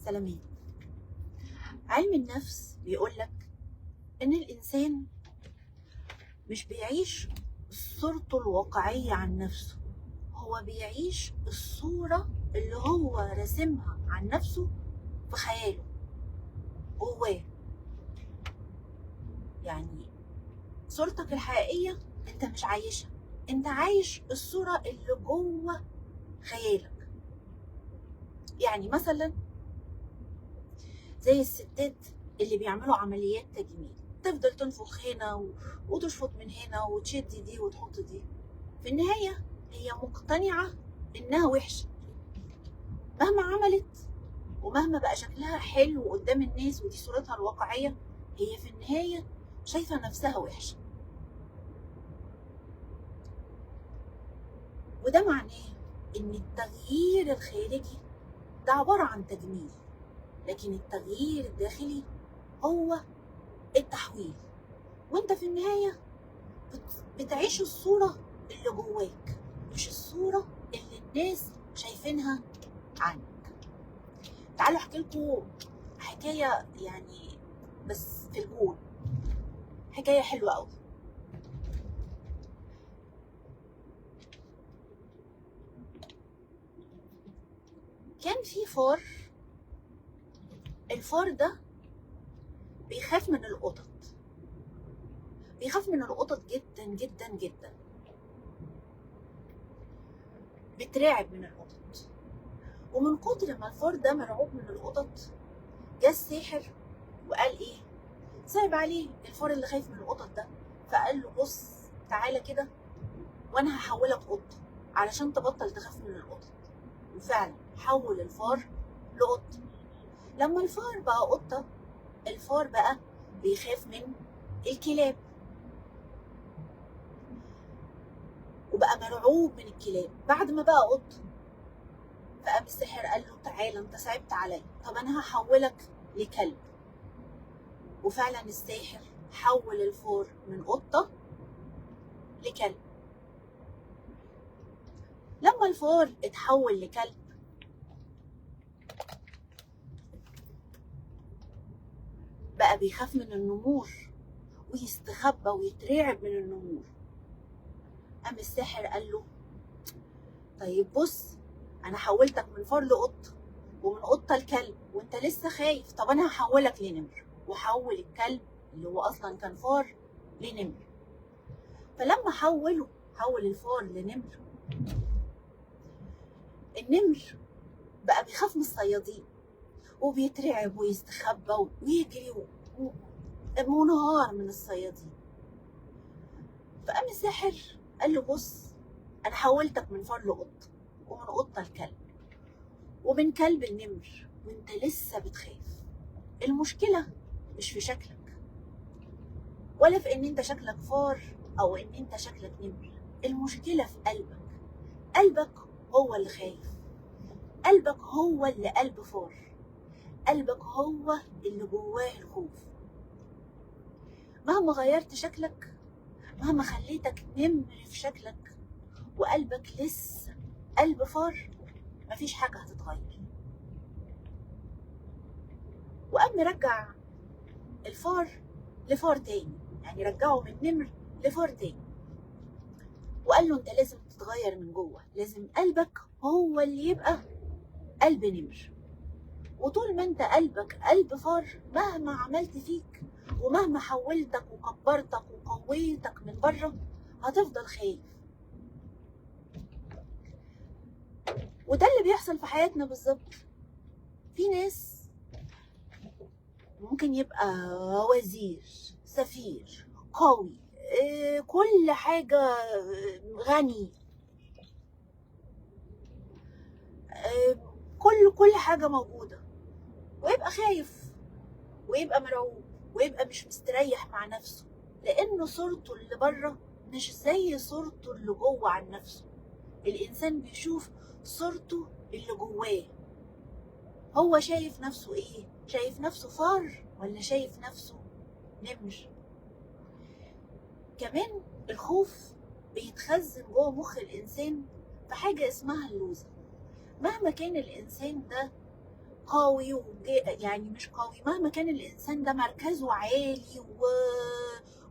سلامات. علم النفس بيقولك إن الإنسان مش بيعيش صورته الواقعية عن نفسه، هو بيعيش الصورة اللي هو راسمها عن نفسه في خياله جواه. يعني صورتك الحقيقية انت مش عايشها، انت عايش الصورة اللي جوه خيالك. يعني مثلا زي الستات اللي بيعملوا عمليات تجميل، تفضل تنفخ هنا وتشفط من هنا وتشد دي وتحط دي، في النهاية هي مقتنعة انها وحشة مهما عملت ومهما بقى شكلها حلو قدام الناس ودي صورتها الواقعية، هي في النهاية شايفة نفسها وحشة. وده معناه ان التغيير الخارجي ده عبارة عن تجميل، لكن التغيير الداخلي هو التحويل. وانت في النهاية بتعيش الصورة اللي جواك مش الصورة اللي الناس شايفينها عنك. تعالوا احكي لكم حكاية يعني بس في الجون، حكاية حلوة قوي. كان في فار، الفار ده بيخاف من القطط، بيخاف من القطط جدا جدا جدا، بيترعب من القطط. ومن كتر ما الفار ده مرعوب من القطط جه الساحر وقال ايه، صعب عليه الفار اللي خايف من القطط ده، فقال له بص تعالى كده وانا هحولك قطه علشان تبطل تخاف من القطط. وفعلا حول الفار لقطه. لما الفار بقى قطه، الفار بقى بيخاف من الكلاب وبقى مرعوب من الكلاب بعد ما بقى قطه. فقام الساحر قال له تعالى انت صعبت عليا، طب انا هحولك لكلب. وفعلا الساحر حول الفار من قطه لكلب. لما الفار اتحول لكلب بقى بيخاف من النمور ويستخبى ويترعب من النمور. قام الساحر قال له طيب بص انا حولتك من فار لقطه ومن قطه لكلب وانت لسه خايف، طب انا هحولك لنمر. وحول الكلب اللي هو اصلا كان فار لنمر. فلما حول الفار لنمر، النمر بقى بيخاف من الصيادين وبيترعب ويستخبى ويجري منهار من الصيادين. فقام الساحر قال له بص انا حولتك من فار لقطه ومن قطه لكلب ومن كلب لنمر وانت لسه بتخاف. المشكله مش في شكلك ولا في ان انت شكلك فار او ان انت شكلك نمر، المشكله في قلبك. قلبك هو اللي خايف، قلبك هو اللي قلب فار، قلبك هو اللي جواه الخوف. مهما غيرت شكلك، مهما خليتك نمر في شكلك وقلبك لسه قلب فار، مفيش حاجة هتتغير. وقام مرجع الفار لفار تاني، يعني رجعه من نمر لفار تاني، وقال له انت لازم تتغير من جوه، لازم قلبك هو اللي يبقى قلب نمر. وطول ما انت قلبك قلب فار، مهما عملت فيك ومهما حولتك وكبرتك وقويتك من بره هتفضل خايف. وده اللي بيحصل في حياتنا بالظبط. في ناس ممكن يبقى وزير، سفير، قوي، كل حاجة، غني، كل حاجة موجودة، ويبقى خايف ويبقى مرعوب ويبقى مش مستريح مع نفسه، لأنه صورته اللي بره مش زي صورته اللي جوه عن نفسه. الإنسان بيشوف صورته اللي جواه. هو شايف نفسه إيه؟ شايف نفسه فار ولا شايف نفسه نمر؟ كمان الخوف بيتخزن جوه مخ الإنسان في حاجة اسمها اللوزة. مهما كان الإنسان ده قوي يعني مش قوي، مهما كان الإنسان ده مركزه عالي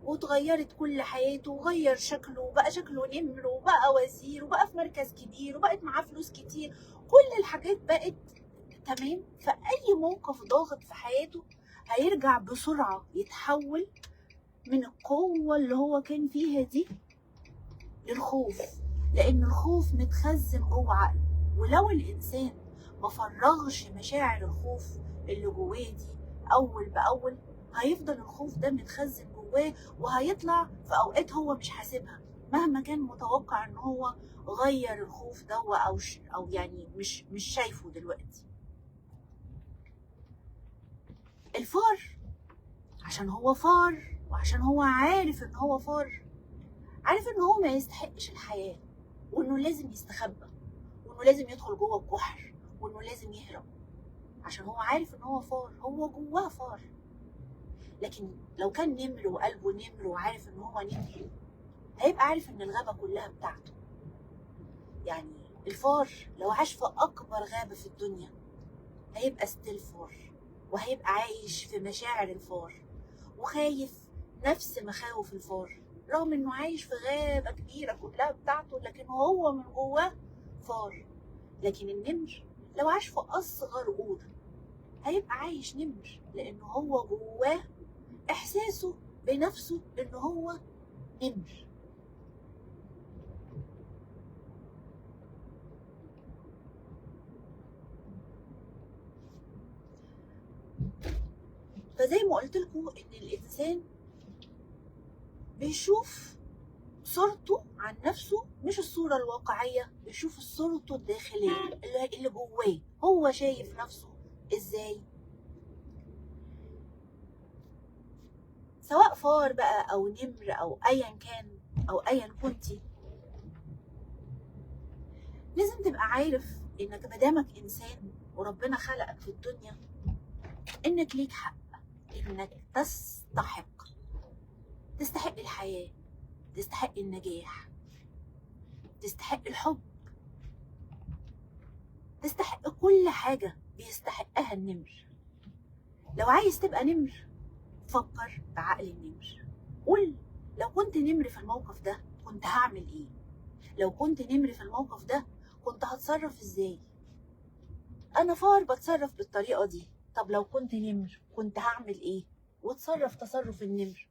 واتغيرت كل حياته وغير شكله وبقى شكله نمر وبقى وزير وبقى في مركز كبير وبقت معاه فلوس كتير، كل الحاجات بقت تمام، فأي موقف ضاغط في حياته هيرجع بسرعة يتحول من القوة اللي هو كان فيها دي للخوف، لأن الخوف متخزن جوه عقله. ولو الإنسان ما فرغش مشاعر الخوف اللي جواه دي أول بأول، هيفضل الخوف ده متخزن جواه وهيطلع في أوقات هو مش حاسبها، مهما كان متوقع إن هو غير الخوف ده أو يعني مش شايفه دلوقتي. الفار عشان هو فار وعشان هو عارف إن هو فار، عارف إن هو ما يستحقش الحياة وإنه لازم يستخبى وإنه لازم يدخل جوه الجحر وإنه لازم يهرب، عشان هو عارف إن هو فار، هو جواه فار. لكن لو كان نمر وقلبه نمر وعارف إن هو نمر، هيبقى عارف إن الغابة كلها بتاعته. يعني الفار لو عاش في أكبر غابة في الدنيا هيبقى ستيل فار، وهيبقى عايش في مشاعر الفار وخايف نفس مخاوف الفار، رغم إنه عايش في غابة كبيرة كلها بتاعته، لكن هو من جواه فار. لكن النمر لو عاش في أصغر أوضة هيبقى عايش نمر، لأنه هو جواه إحساسه بنفسه إنه هو نمر. فزي ما قلت لكم إن الإنسان بيشوف صورته عن نفسه، مش الصورة الواقعية، بيشوف صورته الداخلية اللي جواه، هو شايف نفسه إزاي. سواء فار بقى أو نمر أو أيا كان أو أيا كنتي، لازم تبقى عارف إنك مادامك إنسان وربنا خلقك في الدنيا، إنك ليك حق، إنك تستحق الحياة، تستحق النجاح، تستحق الحب، تستحق كل حاجة بيستحقها النمر. لو عايز تبقى نمر فكر بعقل النمر، قول لو كنت نمر في الموقف ده كنت هعمل ايه؟ لو كنت نمر في الموقف ده كنت هتصرف ازاي؟ انا فار بتصرف بالطريقة دي، طب لو كنت نمر كنت هعمل ايه؟ وتصرف تصرف النمر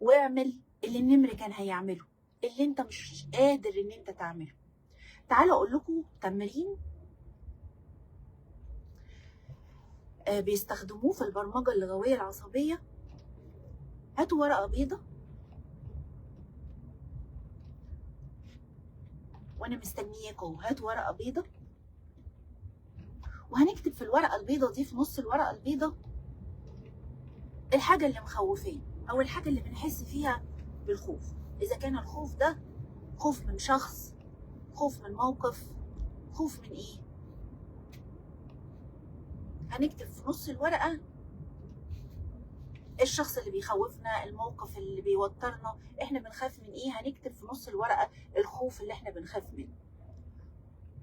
واعمل اللي النمر كان هيعمله، اللي انت مش قادر ان انت تعمله. تعالوا اقول لكم تمرين بيستخدموه في البرمجة اللغوية العصبية. هاتوا ورقة بيضة وانا مستنياكم، هاتوا ورقة بيضة وهنكتب في الورقة البيضة دي، في نص الورقة البيضة، الحاجة اللي مخوفين او الحاجة اللي بنحس فيها بالخوف. اذا كان الخوف ده خوف من شخص، خوف من موقف، خوف من ايه، هنكتب في نص الورقة الشخص اللي بيخوفنا، الموقف اللي بيوترنا، احنا بنخاف من ايه، هنكتب في نص الورقة الخوف اللي احنا بنخاف منه.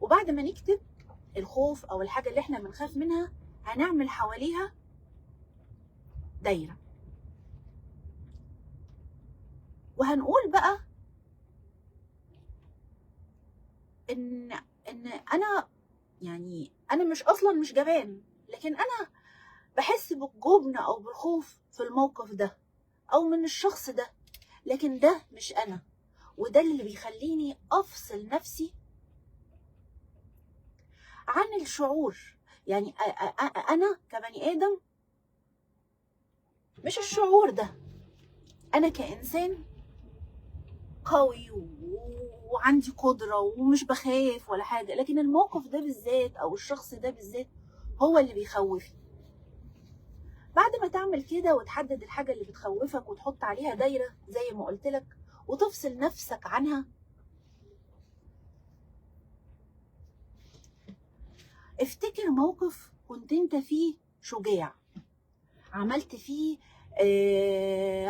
وبعد ما نكتب الخوف او الحاجة اللي احنا بنخاف منها، هنعمل حواليها دايرة، وهنقول بقى ان انا يعني انا مش اصلا مش جبان، لكن انا بحس بالجبن او بالخوف في الموقف ده او من الشخص ده، لكن ده مش انا، وده اللي بيخليني افصل نفسي عن الشعور. يعني انا كبني ادم مش الشعور ده، انا كانسان قوي وعندي قدرة ومش بخاف ولا حاجة، لكن الموقف ده بالذات او الشخص ده بالذات هو اللي بيخوفني. بعد ما تعمل كده وتحدد الحاجة اللي بتخوفك وتحط عليها دايرة زي ما قلت لك وتفصل نفسك عنها، افتكر موقف كنت انت فيه شجاع، عملت فيه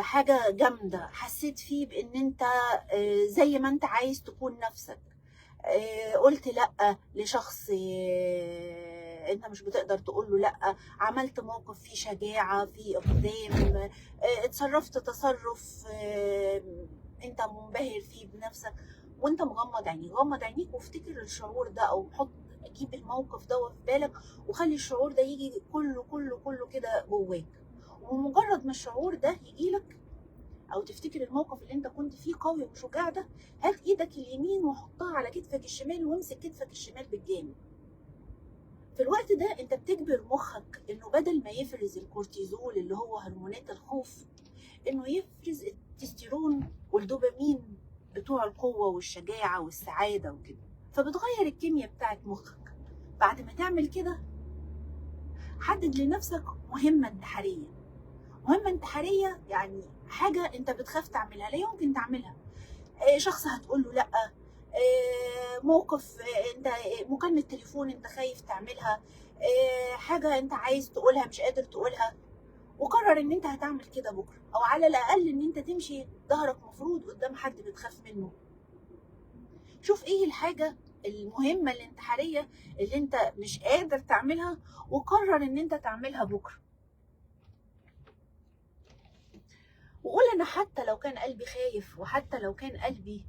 حاجة جامدة، حسيت فيه بان انت زي ما انت عايز تكون نفسك، قلت لأ لشخص انت مش بتقدر تقول له لا، عملت موقف فيه شجاعه، فيه اقدام، اتصرفت تصرف انت منبهر فيه بنفسك وانت مغمض عينيك. غمض عينيك وافتكر الشعور ده، او جيب الموقف ده في بالك وخلي الشعور ده يجي كله كله كله كده جواك. ومجرد ما الشعور ده يجيلك او تفتكر الموقف اللي انت كنت فيه قوي وشجاع ده، هات ايدك اليمين وحطها على كتفك الشمال وامسك كتفك الشمال بالجامد. في الوقت ده انت بتجبر مخك انه بدل ما يفرز الكورتيزول اللي هو هرمونات الخوف، انه يفرز التستيرون والدوبامين بتوع القوة والشجاعة والسعادة وكده. فبتغير الكيمياء بتاعت مخك. بعد ما تعمل كده، حدد لنفسك مهمة انتحارية. مهمة انتحارية يعني حاجة انت بتخاف تعملها، لا يمكن تعملها. شخص هتقول له لا، موقف، انت مكالمة تليفون انت خايف تعملها، حاجة انت عايز تقولها مش قادر تقولها. وقرر ان انت هتعمل كده بكرة، او على الاقل ان انت تمشي ظهرك مفروض قدام حد بتخاف منه. شوف ايه الحاجة المهمة الانتحارية اللي انت مش قادر تعملها، وقرر ان انت تعملها بكرة. وقول انا حتى لو كان قلبي خايف، وحتى لو كان قلبي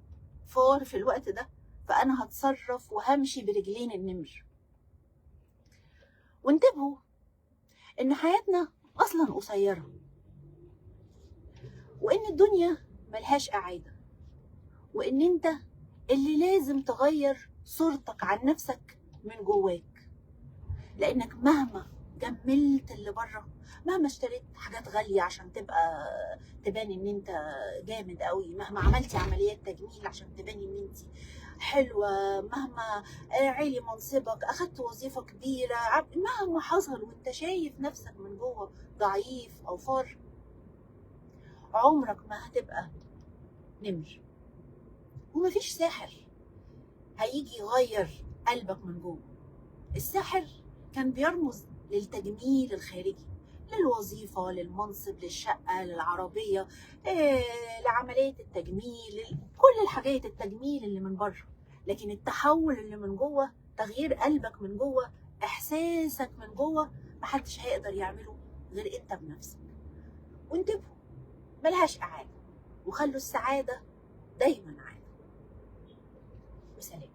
فار في الوقت ده، فانا هتصرف وهمشي برجلين النمر. وانتبهوا ان حياتنا اصلا قصيرة، وان الدنيا ملهاش اعادة، وان انت اللي لازم تغير صورتك عن نفسك من جواك. لانك مهما جملت اللي بره، مهما اشتريت حاجات غالية عشان تبان ان انت جامد قوي، مهما عملتي عمليات تجميل عشان تباني ان انت حلوة، مهما عالي منصبك، اخدت وظيفة كبيرة، مهما حصل وانت شايف نفسك من جوه ضعيف او فار، عمرك ما هتبقى نمر. ومفيش ساحر هيجي يغير قلبك من جوه. الساحر كان بيرمز للتجميل الخارجي، للوظيفة، للمنصب، للشقة، للعربية، لعملية التجميل، كل الحاجات التجميل اللي من بره. لكن التحول اللي من جوه، تغيير قلبك من جوه، احساسك من جوه، محدش هيقدر يعمله غير انت بنفسك. وانتبهوا، ملهاش اعادة، وخلوا السعادة دايما عادة. وسلام.